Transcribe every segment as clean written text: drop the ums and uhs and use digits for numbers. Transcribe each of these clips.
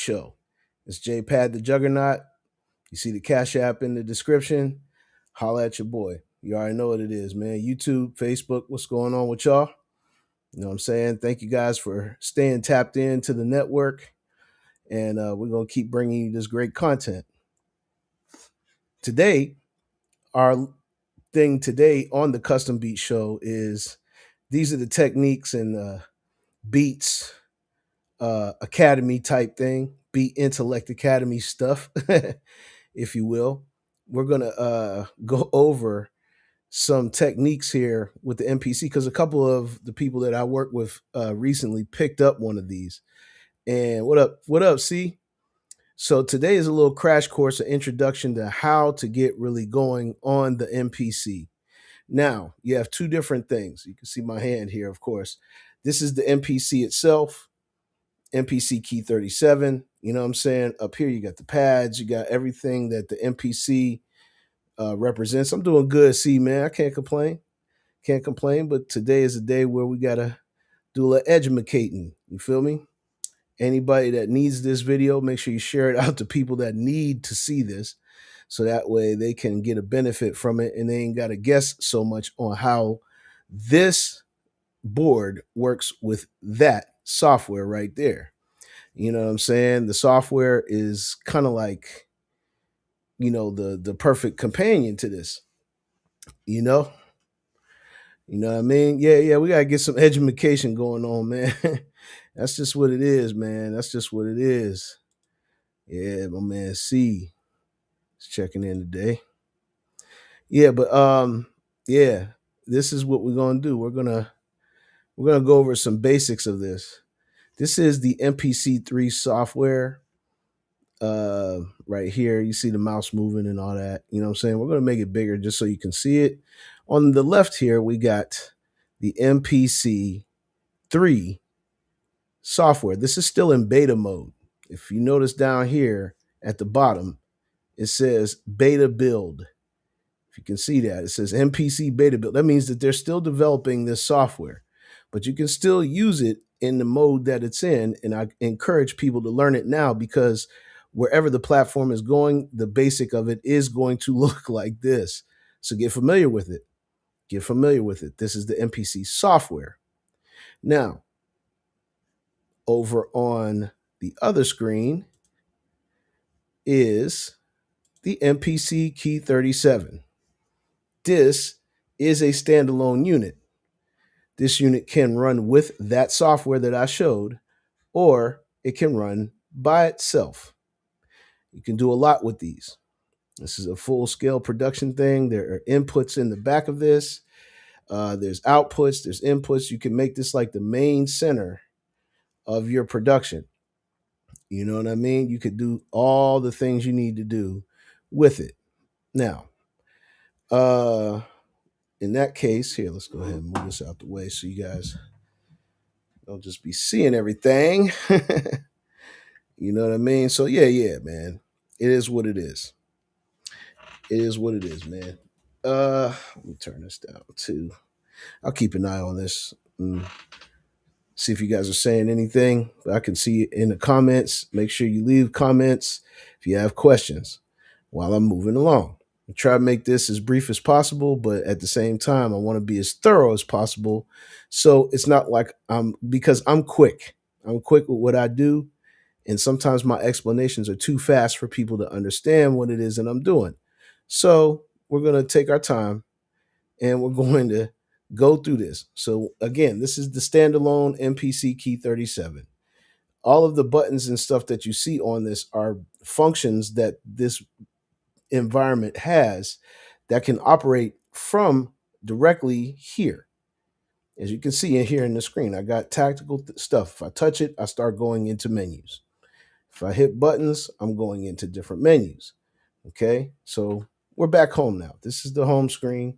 Show. It's JPad the Juggernaut. You see the Cash App in the description. Holla at your boy. You already know what it is, man. YouTube, Facebook, what's going on with y'all? You know what I'm saying? Thank you guys for staying tapped into the network. And we're going to keep bringing you this great content. Today, our thing today on the Custom Beat Show is these are the techniques and beats academy type thing, Beat Intellect Academy stuff, if you will. We're going to go over some techniques here with the MPC because a couple of the people that I work with recently picked up one of these. And what up, C? So today is a little crash course, an introduction to how to get really going on the MPC. Now, you have two different things. You can see my hand here, of course. This is the MPC itself, MPC key 37. You know what I'm saying? Up here, you got the pads, you got everything that the MPC represents. I'm doing good, C, man. I can't complain. Can't complain, but today is a day where we got to do a little edumacating. You feel me? Anybody that needs this video, make sure you share it out to people that need to see this so that way they can get a benefit from it and they ain't got to guess so much on how this board works with that software right there. You know what I'm saying? The software is kind of like, the perfect companion to this, you know? You know what I mean? Yeah, we got to get some education going on, man. That's just what it is, man. That's just what it is. Yeah, my man C is checking in today. Yeah, but yeah, this is what we're gonna do. We're gonna go over some basics of this. This is the MPC3 software. Right here, you see the mouse moving and all that. You know what I'm saying? We're gonna make it bigger just so you can see it. On the left here, we got the MPC3 software. This is still in beta mode. If you notice down here at the bottom, it says beta build. If you can see that, it says MPC beta build. That means that they're still developing this software, but you can still use it in the mode that it's in. And I encourage people to learn it now because wherever the platform is going, the basic of it is going to look like this. So get familiar with it. Get familiar with it. This is the MPC software. Now, over on the other screen is the MPC key 37. This is a standalone unit. This unit can run with that software that I showed, or it can run by itself. You can do a lot with these. This is a full-scale production thing. There are inputs in the back of this. There's outputs, there's inputs. You can make this like the main center of your production. You know what I mean? You could do all the things you need to do with it. Now, in that case, here, let's go ahead and move this out the way so you guys don't just be seeing everything. You know what I mean? So yeah, man. It is what it is. It is what it is, man. Let me turn this down too. I'll keep an eye on this. See if you guys are saying anything. I can see it in the comments. Make sure you leave comments if you have questions while I'm moving along. I try to make this as brief as possible, but at the same time, I want to be as thorough as possible. So it's not like because I'm quick. I'm quick with what I do. And sometimes my explanations are too fast for people to understand what it is that I'm doing. So we're going to take our time and we're going to go through this. So again, this is the standalone MPC key 37. All of the buttons and stuff that you see on this are functions that this environment has that can operate from directly here. As you can see in here in the screen, I got tactical stuff. If I touch it, I start going into menus. If I hit buttons, I'm going into different menus. Okay, so we're back home now. This is the home screen.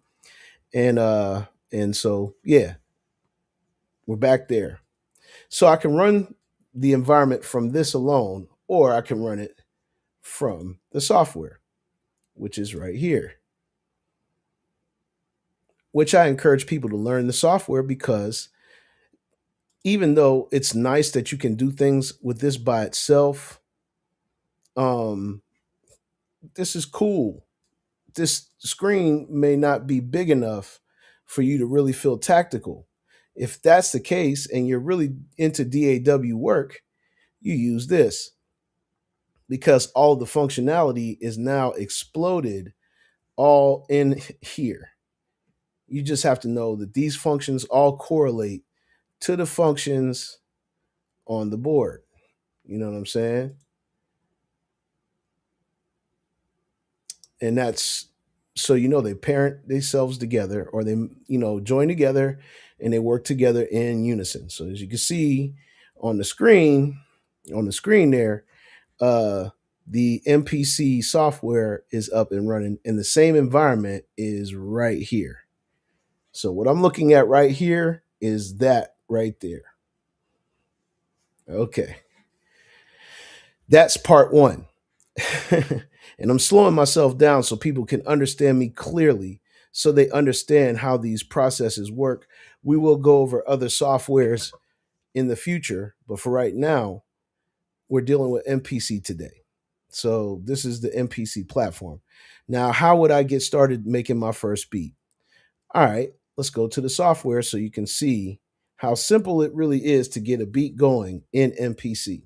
And so, yeah, we're back there. So I can run the environment from this alone, or I can run it from the software, which is right here. Which I encourage people to learn the software because even though it's nice that you can do things with this by itself, Um, this is cool. This screen may not be big enough for you to really feel tactical. If that's the case and you're really into DAW work, you use this because all the functionality is now exploded all in here. You just have to know that these functions all correlate to the functions on the board. You know what I'm saying? And that's so they parent themselves together, or they join together and they work together in unison. So as you can see on the screen, there, uh the MPC software is up and running, and the same environment is right here. So what I'm looking at right here is that right there. Okay, that's part one. And I'm slowing myself down so people can understand me clearly, so they understand how these processes work. We will go over other softwares in the future, but for right now, we're dealing with MPC today. So this is the MPC platform. Now, how would I get started making my first beat? All right, let's go to the software so you can see how simple it really is to get a beat going in MPC.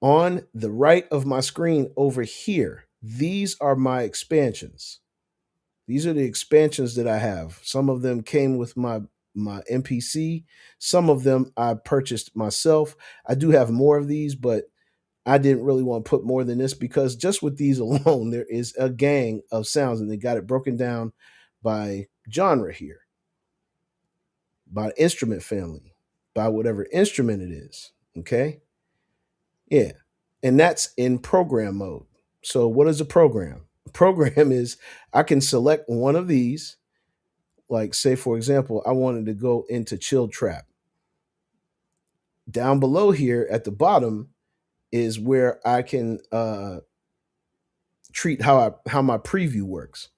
On the right of my screen over here, these are my expansions. These are the expansions that I have. Some of them came with my MPC. Some of them I purchased myself. I do have more of these, but I didn't really want to put more than this because just with these alone, there is a gang of sounds, and they got it broken down by genre here, by instrument family, by whatever instrument it is. Okay. Yeah. And that's in program mode. So, what is a program? A program is I can select one of these, like, say, for example, I wanted to go into chill trap. Down below here at the bottom is where I can treat how my preview works.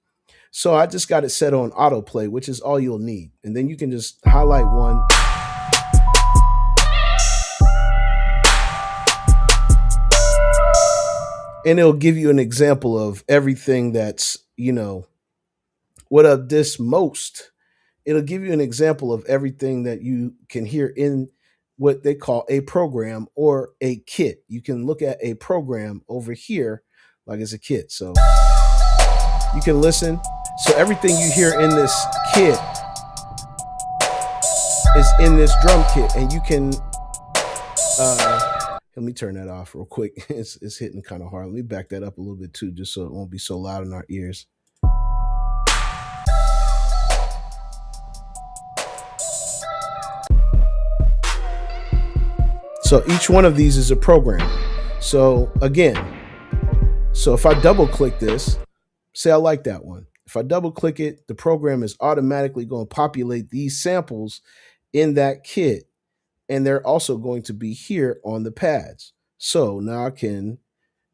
So I just got it set on autoplay, which is all you'll need. And then you can just highlight one. And it'll give you an example of everything that's, what of this most. It'll give you an example of everything that you can hear in what they call a program or a kit. You can look at a program over here like it's a kit. So you can listen. So everything you hear in this kit is in this drum kit, and you can let me turn that off real quick. It's hitting kind of hard. Let me back that up a little bit too, just so it won't be so loud in our ears. So each one of these is a program. So again, if I double click this, say I like that one. If I double click it, the program is automatically going to populate these samples in that kit. And they're also going to be here on the pads. So now I can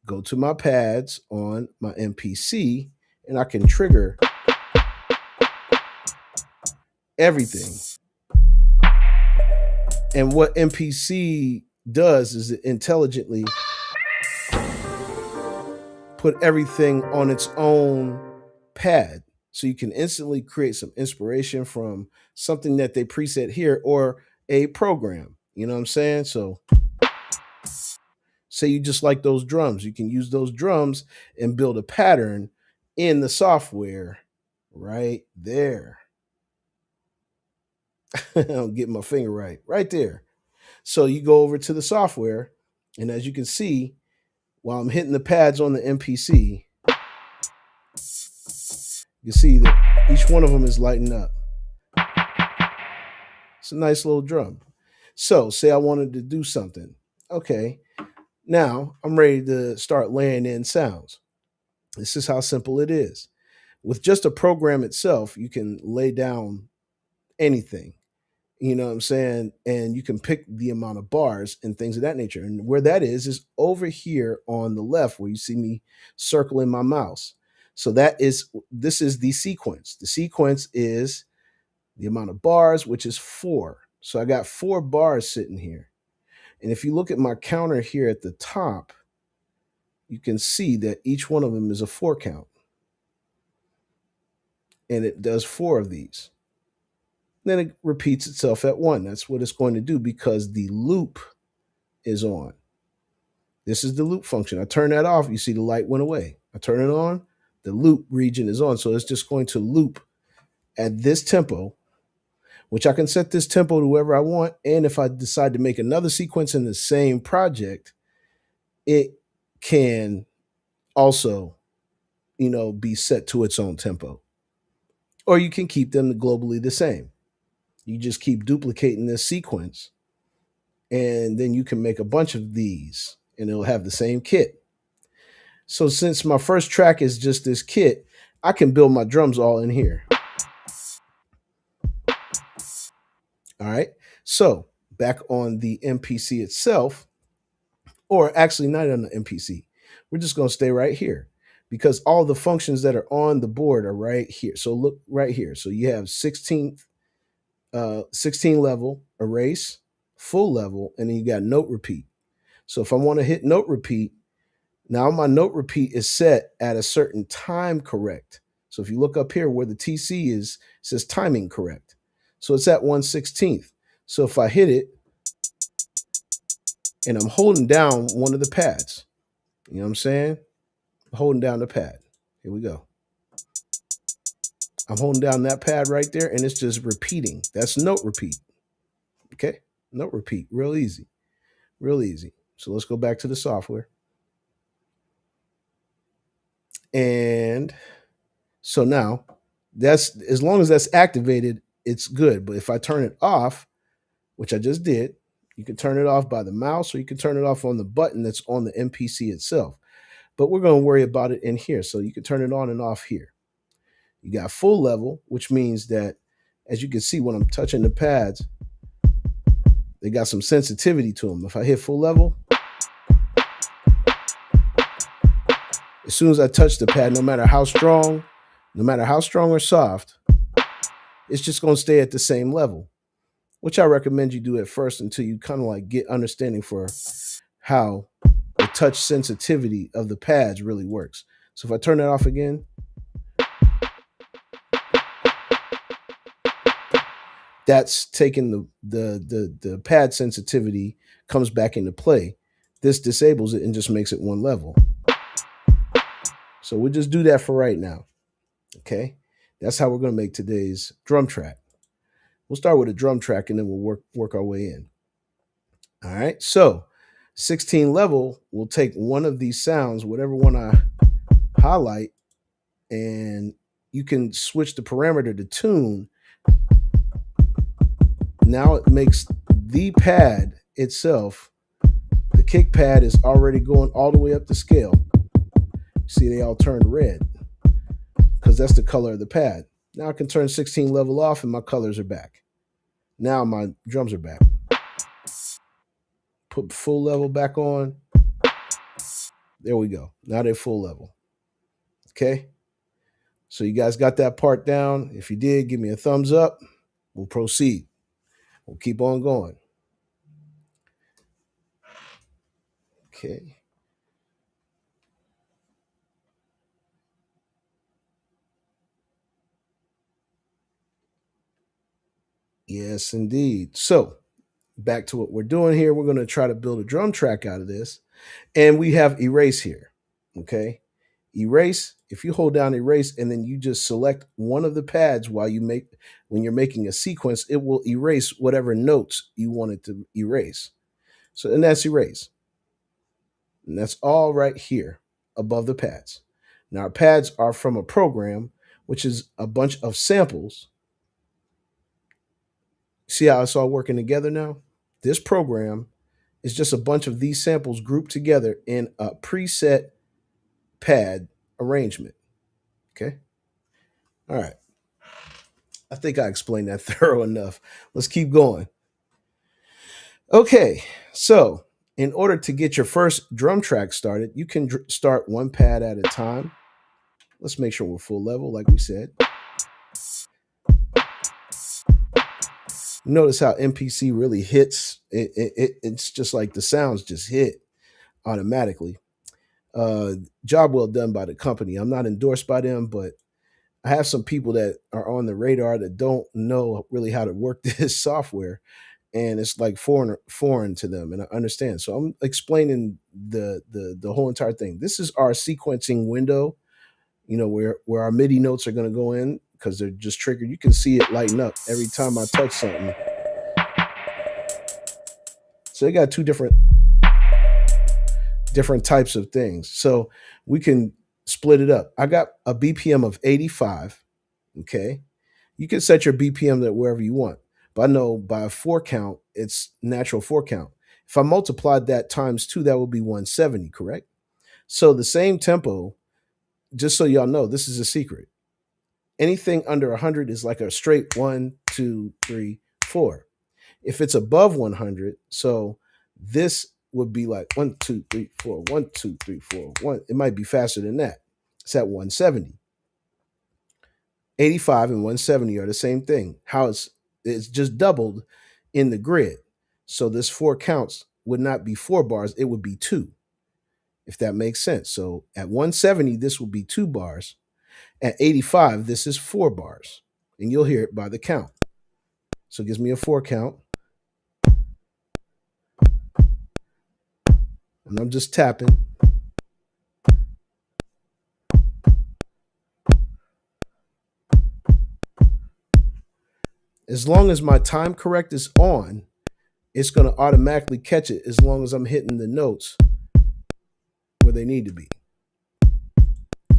go to my pads on my MPC and I can trigger everything. And what MPC does is it intelligently put everything on its own pad. So you can instantly create some inspiration from something that they preset here or a program. You know what I'm saying? So say you just like those drums, you can use those drums and build a pattern in the software right there. I'm getting my finger right there. So you go over to the software, and as you can see, while I'm hitting the pads on the MPC, you see that each one of them is lighting up. It's a nice little drum. So say I wanted to do something. Okay, now I'm ready to start laying in sounds. This is how simple it is. With just a program itself, you can lay down anything. You know what I'm saying? And you can pick the amount of bars and things of that nature. And where that is over here on the left where you see me circling my mouse. So this is the sequence. The sequence is the amount of bars, which is 4. So I got 4 bars sitting here. And if you look at my counter here at the top, you can see that each one of them is a 4 count, and it does 4 of these. Then it repeats itself at 1. That's what it's going to do because the loop is on. This is the loop function. I turn that off, you see the light went away. I turn it on, the loop region is on. So it's just going to loop at this tempo, which I can set this tempo to wherever I want. And if I decide to make another sequence in the same project, it can also, be set to its own tempo. Or you can keep them globally the same. You just keep duplicating this sequence, and then you can make a bunch of these, and it'll have the same kit. So since my first track is just this kit, I can build my drums all in here. All right. So back on the MPC itself, or actually not on the MPC, we're just going to stay right here because all the functions that are on the board are right here. So look right here. So you have 16 level, erase, full level, and then you got note repeat. So if I want to hit note repeat, now my note repeat is set at a certain time correct. So if you look up here where the TC is, it says timing correct. So it's at 1/16. So if I hit it and I'm holding down one of the pads, you know what I'm saying? Holding down the pad. Here we go. I'm holding down that pad right there and it's just repeating. That's note repeat. Okay? Note repeat. Real easy. Real easy. So let's go back to the software. And so now that's, as long as that's activated, it's good. But if I turn it off, which I just did, you can turn it off by the mouse or you can turn it off on the button that's on the MPC itself. But we're going to worry about it in here. So you can turn it on and off here. You got full level, which means that, as you can see when I'm touching the pads, they got some sensitivity to them. If I hit full level, as soon as I touch the pad, no matter how strong or soft, it's just going to stay at the same level, which I recommend you do at first until you kind of like get understanding for how the touch sensitivity of the pads really works. So if I turn that off again, that's taking the pad sensitivity comes back into play. This disables it and just makes it one level. So we'll just do that for right now. Okay. That's how we're going to make today's drum track. We'll start with a drum track and then we'll work our way in. All right. So 16 level, we'll take one of these sounds, whatever one I highlight, and you can switch the parameter to tune. Now it makes the pad itself, the kick pad is already going all the way up the scale. See, they all turned red because that's the color of the pad. Now I can turn 16 level off and my colors are back. Now my drums are back. Put full level back on. There we go. Now they're full level. Okay. So you guys got that part down. If you did, give me a thumbs up. We'll proceed. We'll keep on going. Okay. Yes, indeed. So back to what we're doing here. We're going to try to build a drum track out of this. And we have erase here. Okay. Erase, if you hold down erase and then you just select one of the pads when you're making a sequence, it will erase whatever notes you want it to erase. So, and that's erase. And that's all right here above the pads. Now, our pads are from a program, which is a bunch of samples. See how it's all working together now? This program is just a bunch of these samples grouped together in a preset pad arrangement. Okay. All right. I think I explained that thorough enough. Let's keep going. Okay. So, in order to get your first drum track started, you can start one pad at a time. Let's make sure we're full level, like we said. Notice how MPC really hits. It's just like the sounds just hit automatically. Uh, Job well done by the company. I'm not endorsed by them, but I have some people that are on the radar that don't know really how to work this software, and it's like foreign to them, and I understand. So I'm explaining the whole entire thing. This is our sequencing window, where our MIDI notes are going to go in because they're just triggered. You can see it lighten up every time I touch something. So they got two different types of things. So we can split it up. I got a BPM of 85. Okay. You can set your BPM to wherever you want. But I know by a four count, it's natural four count. If I multiplied that times two, that would be 170, correct? So the same tempo, just so y'all know, this is a secret. Anything under 100 is like a straight 1, 2, 3, 4. If it's above 100, so this would be like 1, 2, 3, 4, 1, 2, 3, 4, 1. It might be faster than that. It's at 170. 85 and 170 are the same thing. How it's just doubled in the grid. So this four counts would not be 4 bars, it would be two, if that makes sense. So at 170, this would be 2 bars. At 85, this is 4 bars. And you'll hear it by the count. So it gives me a four count. And I'm just tapping. As long as my time correct is on, it's going to automatically catch it as long as I'm hitting the notes where they need to be.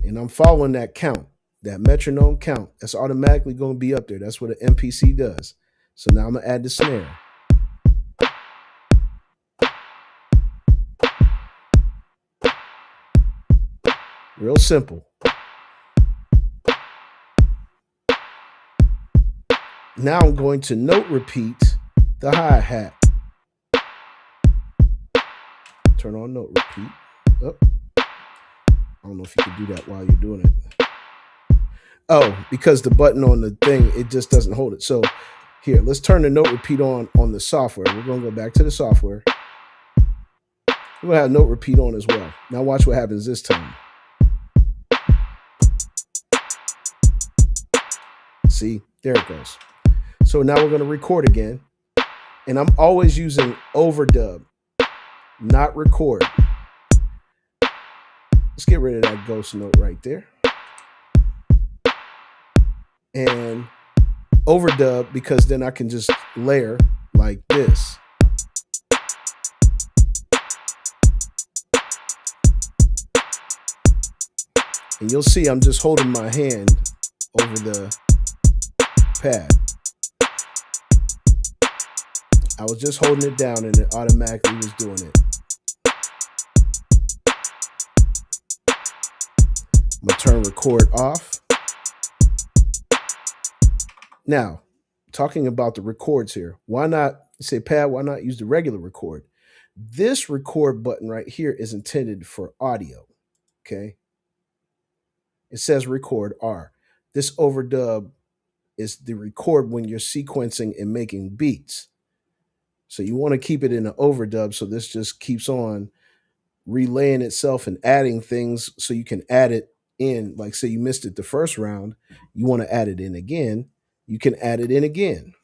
And I'm following that count, that metronome count. That's automatically going to be up there. That's what an MPC does. So now I'm going to add the snare. Real simple. Now I'm going to note repeat the hi-hat. Turn on note repeat. Oh. I don't know if you can do that while you're doing it. Oh, because the button on the thing, it just doesn't hold it. So here, let's turn the note repeat on the software. We're going to go back to the software. We're going to have note repeat on as well. Now watch what happens this time. See, there it goes. So now we're going to record again. And I'm always using overdub, not record. Let's get rid of that ghost note right there. And overdub, because then I can just layer like this. And you'll see I'm just holding my hand over the pad. I was just holding it down and it automatically was doing it. I'm going to turn record off. Now, talking about the records here, why not say, Pad, why not use the regular record? This record button right here is intended for audio, okay? It says record R. This overdub is the record when you're sequencing and making beats. So you want to keep it in an overdub, so this just keeps on relaying itself and adding things so you can add it in. Like, say you missed it the first round, you want to add it in again, you can add it in again.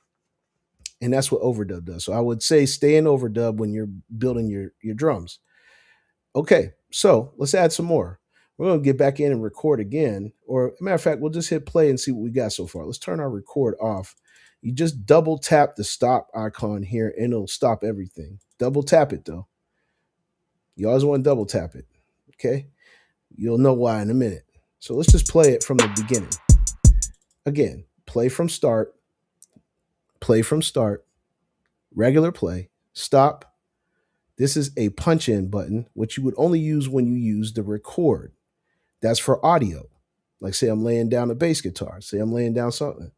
And that's what overdub does. So I would say stay in overdub when you're building your drums. Okay, so let's add some more. We're going to get back in and record again. Or, matter of fact, we'll just hit play and see what we got so far. Let's turn our record off. You just double tap the stop icon here and it'll stop everything. Double tap it though. You always want to double tap it. Okay? You'll know why in a minute. So let's just play it from the beginning. Again, play from start, regular play, stop. This is a punch in button, which you would only use when you use the record. That's for audio. Like, say I'm laying down a bass guitar, say I'm laying down something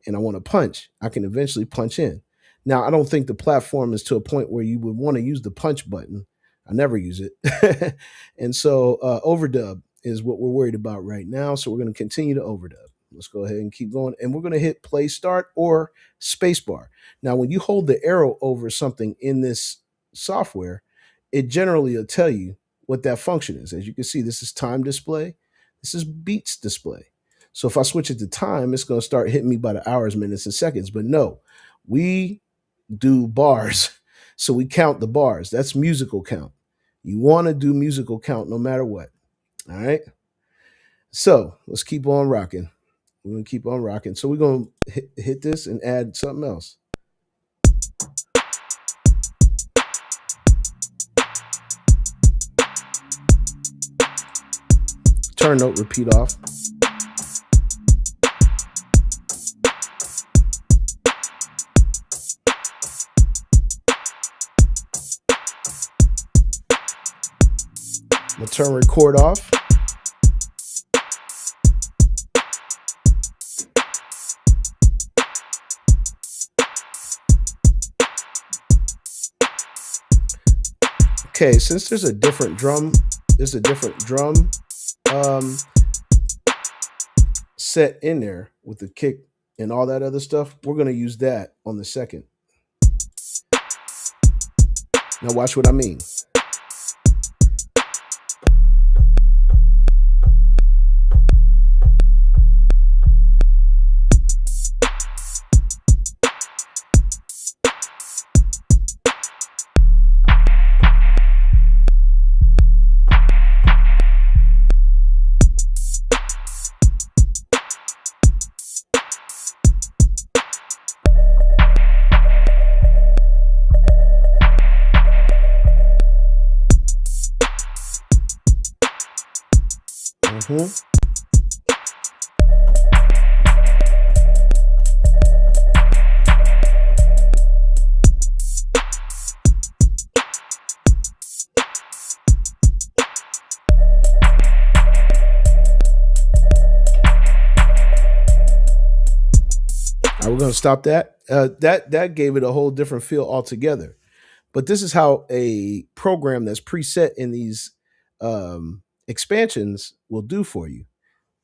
and I want to punch, I can eventually punch in. Now, I don't think the platform is to a point where you would want to use the punch button. I never use it. And so overdub is what we're worried about right now. So we're going to continue to overdub. Let's go ahead and keep going. And we're going to hit play start or spacebar. Now, when you hold the arrow over something in this software, it generally will tell you what that function is. As you can see, this is time display. This is beats display. So if I switch it to time, it's going to start hitting me by the hours, minutes, and seconds. But no, we do bars. So we count the bars. That's musical count. You want to do musical count no matter what. All right. So let's keep on rocking. We're going to keep on rocking. So we're going to hit this and add something else. Turn note, repeat off. I'm going to turn record off. Okay, since there's a different drum set in there with the kick and all that other stuff, we're going to use that on the second. Now watch what I mean. Mm-hmm. All right, we're going to stop that. That gave it a whole different feel altogether. But this is how a program that's preset in these expansions will do for you.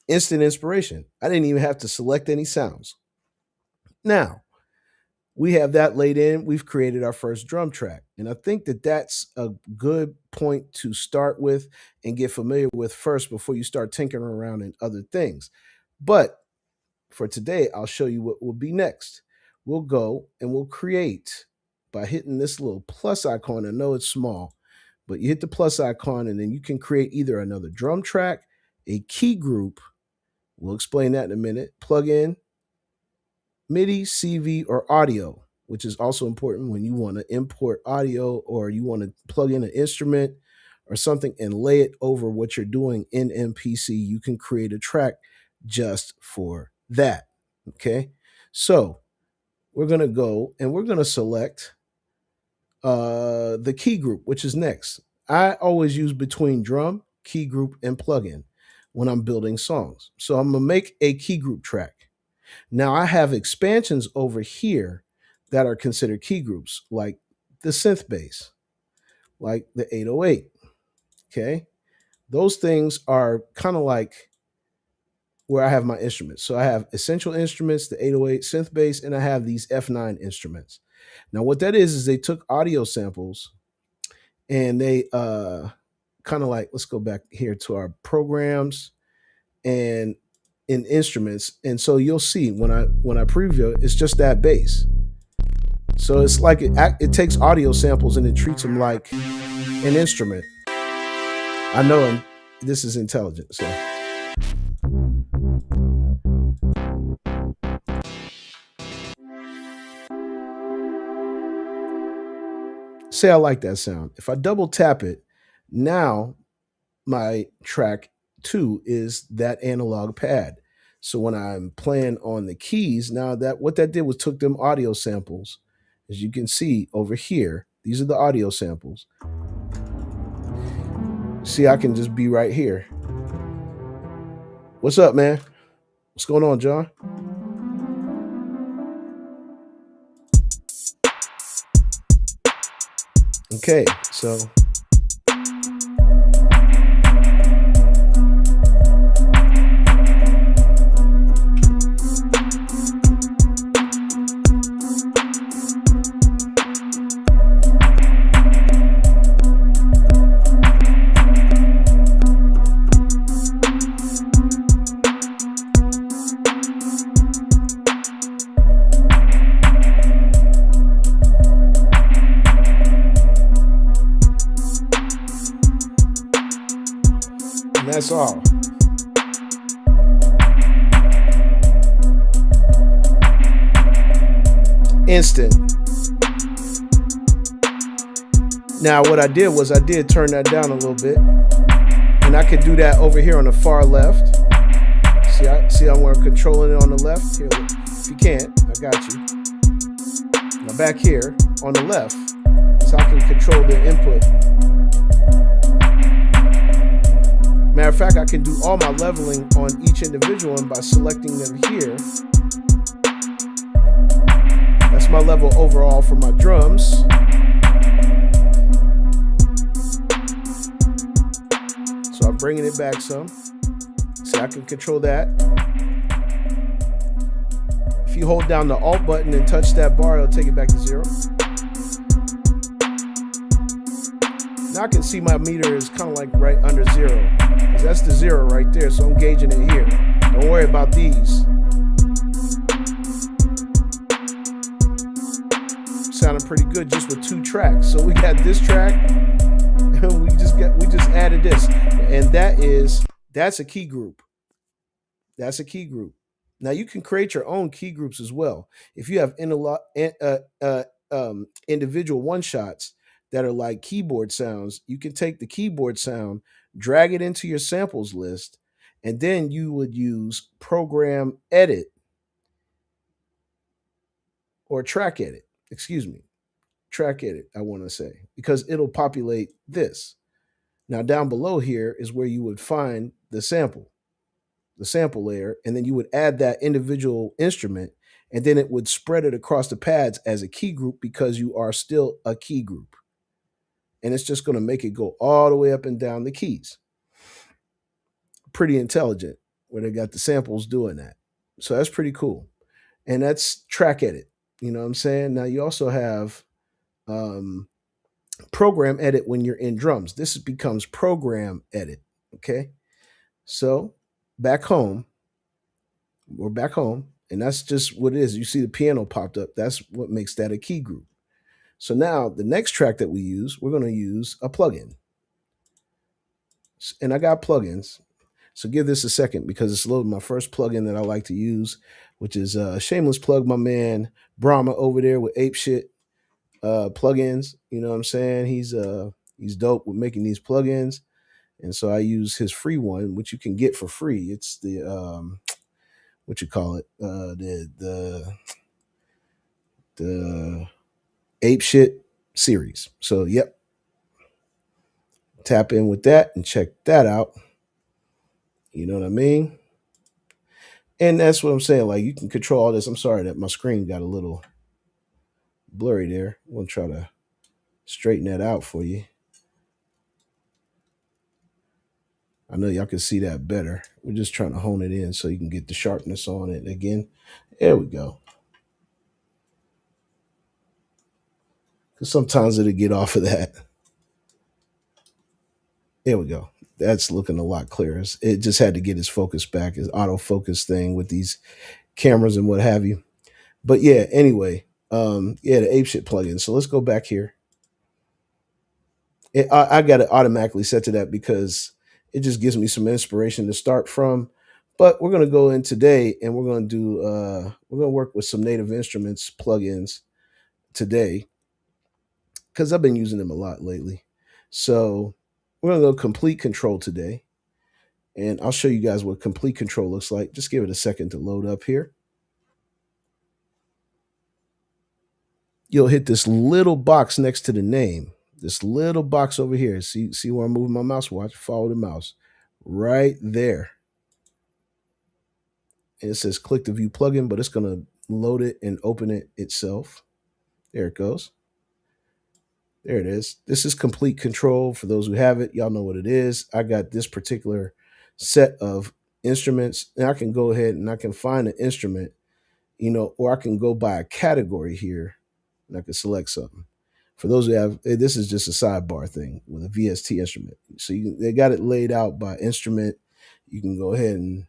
Instant inspiration. I didn't even have to select any sounds. Now, we have that laid in. We've created our first drum track. And I think that that's a good point to start with and get familiar with first before you start tinkering around in other things. But for today, I'll show you what will be next. We'll go and we'll create by hitting this little plus icon. I know it's small, but you hit the plus icon and then you can create either another drum track, a key group. We'll explain that in a minute. Plug in MIDI, CV, or audio, which is also important when you want to import audio or you want to plug in an instrument or something and lay it over what you're doing in MPC. You can create a track just for that. Okay. So we're going to go and we're going to select the key group, which is next. I always use between drum, key group, and plugin when I'm building songs. So I'm going to make a key group track. Now I have expansions over here that are considered key groups, like the synth bass, like the 808. Okay. Those things are kind of like where I have my instruments. So I have essential instruments, the 808, synth bass, and I have these F9 instruments. Now what that is they took audio samples and they kind of like, let's go back here to our programs and in instruments. And so you'll see when I preview it, it's just that bass. So it's like it takes audio samples and it treats them like an instrument. I know this is intelligent. So say I like that sound. If I double tap it, now my track 2 is that analog pad. So when I'm playing on the keys, now that what that did was took them audio samples. As you can see over here, these are the audio samples. See, I can just be right here. What's up, man? What's going on, John? Okay, so And that's all. Instant. Now what I did was I did turn that down a little bit. And I could do that over here on the far left. See how we're controlling it on the left? Here, if you can't, I got you. Now back here on the left, so I can control the input. Matter of fact, I can do all my leveling on each individual one by selecting them here. That's my level overall for my drums. So I'm bringing it back some. So I can control that. If you hold down the Alt button and touch that bar, it'll take it back to 0. Now I can see my meter is kind of like right under 0. That's the 0 right there, so I'm gauging it here. Don't worry about these. Sounding pretty good just with 2 tracks. So we got this track, and we just added this, and that's a key group. That's a key group. Now you can create your own key groups as well. If you have individual one shots that are like keyboard sounds, you can take the keyboard sound, drag it into your samples list, and then you would use program edit or track edit. Excuse me, track edit, I want to say, because it'll populate this. Now down below here is where you would find the sample layer, and then you would add that individual instrument, and then it would spread it across the pads as a key group because you are still a key group. And it's just going to make it go all the way up and down the keys. Pretty intelligent where they got the samples doing that. So that's pretty cool. And that's track edit. You know what I'm saying? Now you also have program edit when you're in drums. This becomes program edit. Okay. So back home, we're back home, and that's just what it is. You see the piano popped up. That's what makes that a key group. So now the next track that we use, we're going to use a plugin. And I got plugins. So give this a second because it's loading my first plugin that I like to use, which is shameless plug my man Brahma over there with Ape Shit plugins. You know what I'm saying? He's dope with making these plugins. And so I use his free one, which you can get for free. It's the what you call it? The Ape Shit series. So yep. Tap in with that and check that out. You know what I mean? And that's what I'm saying. Like you can control all this. I'm sorry that my screen got a little blurry there. I'm gonna try to straighten that out for you. I know y'all can see that better. We're just trying to hone it in so you can get the sharpness on it again. There we go. Because sometimes it'll get off of that. There we go. That's looking a lot clearer. It just had to get its focus back, his autofocus thing with these cameras and what have you. But yeah, anyway, the apeshit plugin. So let's go back here. I got it automatically set to that because it just gives me some inspiration to start from. But we're gonna go in today and we're gonna do we're gonna work with some native instruments plugins today because I've been using them a lot lately. So we're gonna go complete control today. And I'll show you guys what complete control looks like. Just give it a second to load up here. You'll hit this little box next to the name. This little box over here. See where I'm moving my mouse? Watch, follow the mouse. Right there. And it says click to view plugin, but it's going to load it and open it itself. There it goes. There it is. This is complete control. For those who have it, y'all know what it is. I got this particular set of instruments, and I can go ahead and I can find an instrument, or I can go by a category here, and I can select something. For those who have, this is just a sidebar thing with a VST instrument. So they got it laid out by instrument. You can go ahead and,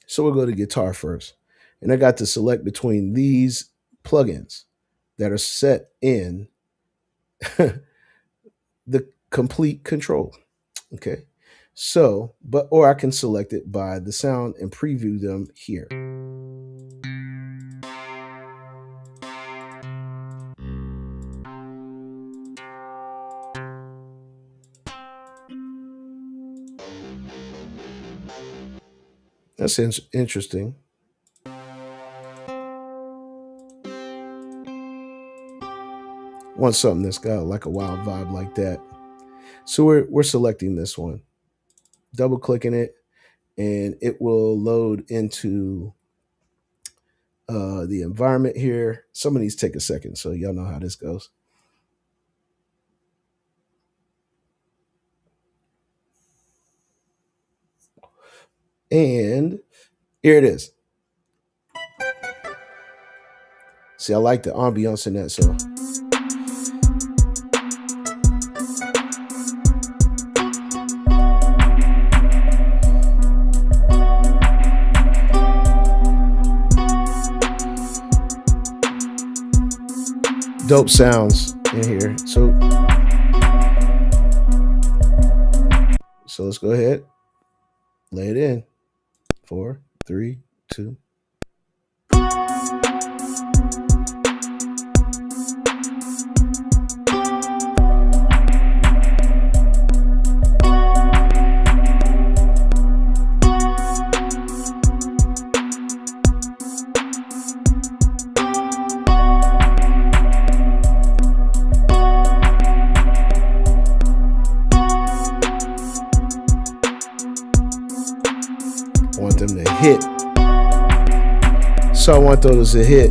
so we'll go to guitar first. And I got to select between these plugins that are set in the complete control. Okay. So, or I can select it by the sound and preview them here. That's interesting. Want something that's got like a wild vibe like that. So we're selecting this one, double clicking it, and it will load into the environment here. Some of these take a second, so y'all know how this goes. And here it is. See, I like the ambiance in that, so. Dope sounds in here. So let's go ahead, lay it in. 4, 3, 2. I want them to hit. So I want those to hit.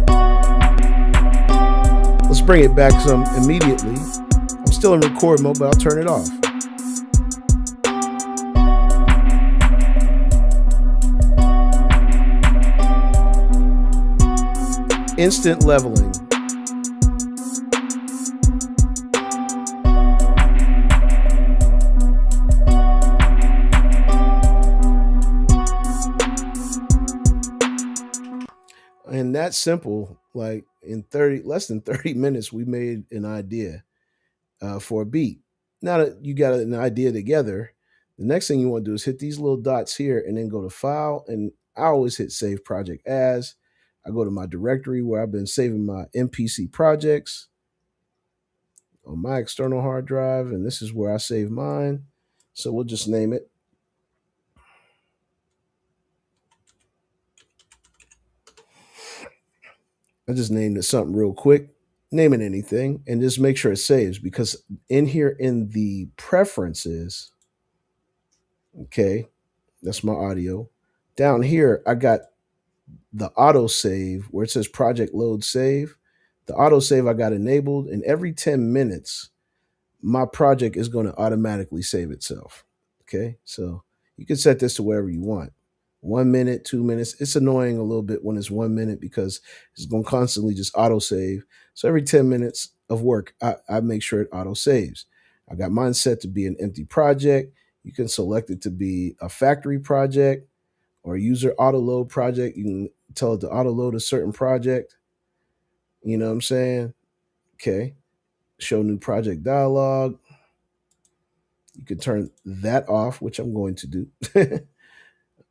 Let's bring it back some immediately. I'm still in record mode, but I'll turn it off. Instant leveling. And that's simple. Like in less than 30 minutes, we made an idea for a beat. Now that you got an idea together, the next thing you want to do is hit these little dots here and then go to File. And I always hit Save Project As. I go to my directory where I've been saving my MPC projects on my external hard drive. And this is where I save mine. So we'll just name it. I just named it something real quick. Name it anything and just make sure it saves, because in here in the preferences, okay, that's my audio. Down here, I got the auto save where it says project load save. The auto save I got enabled, and every 10 minutes, my project is going to automatically save itself. Okay, so you can set this to wherever you want. 1 minute, 2 minutes. It's annoying a little bit when it's 1 minute because it's going to constantly just auto save. So every 10 minutes of work, I make sure it auto saves. I got mine set to be an empty project. You can select it to be a factory project or a user auto load project. You can tell it to auto load a certain project. You know what I'm saying? Okay. Show new project dialog. You can turn that off, which I'm going to do.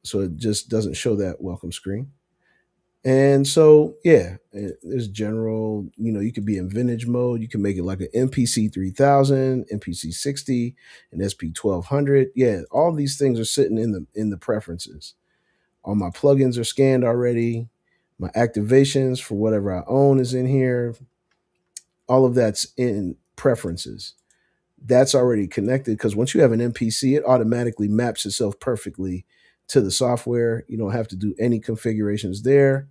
So it just doesn't show that welcome screen. And so, yeah, there's general, you could be in vintage mode. You can make it like an MPC 3000, MPC 60, and SP 1200. Yeah, all these things are sitting in the preferences. All my plugins are scanned already. My activations for whatever I own is in here. All of that's in preferences. That's already connected because once you have an MPC, it automatically maps itself perfectly to the software. You don't have to do any configurations there.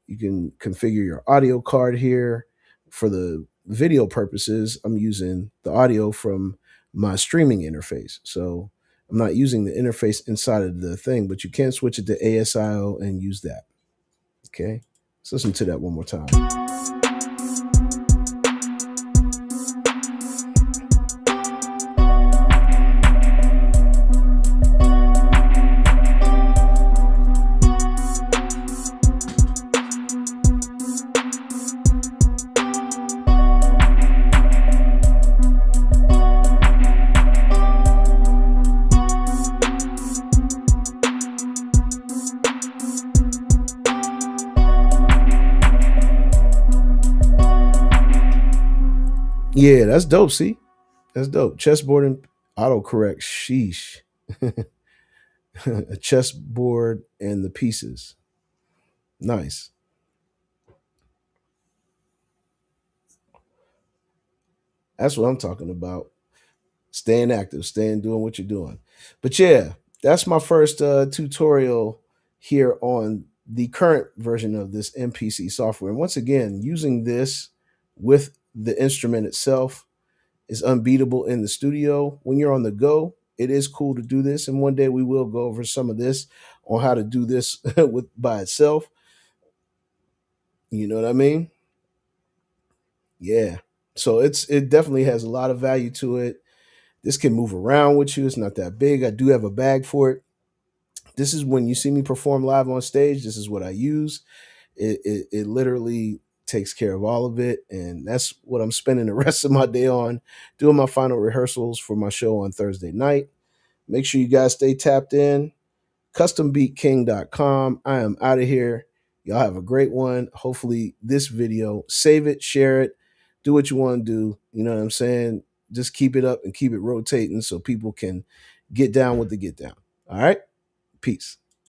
You can configure your audio card here. For the video purposes, I'm using the audio from my streaming interface. So I'm not using the interface inside of the thing, but you can switch it to ASIO and use that. Okay, let's listen to that one more time. Yeah, that's dope. See, that's dope. Chessboard and autocorrect. Sheesh. A chessboard and the pieces. Nice. That's what I'm talking about. Staying active, staying doing what you're doing. But yeah, that's my first tutorial here on the current version of this MPC software. And once again, using this with the instrument itself is unbeatable in the studio. When you're on the go, it is cool to do this. And one day we will go over some of this on how to do this with by itself. You know what I mean? Yeah. So it definitely has a lot of value to it. This can move around with you. It's not that big. I do have a bag for it. This is when you see me perform live on stage. This is what I use. It literally takes care of all of it. And that's what I'm spending the rest of my day on, doing my final rehearsals for my show on Thursday night. Make sure you guys stay tapped in. custombeatking.com. I am out of here. Y'all have a great one. Hopefully, this video, save it, share it, do what you want to do. You know what I'm saying? Just keep it up and keep it rotating so people can get down with the get down. All right? Peace.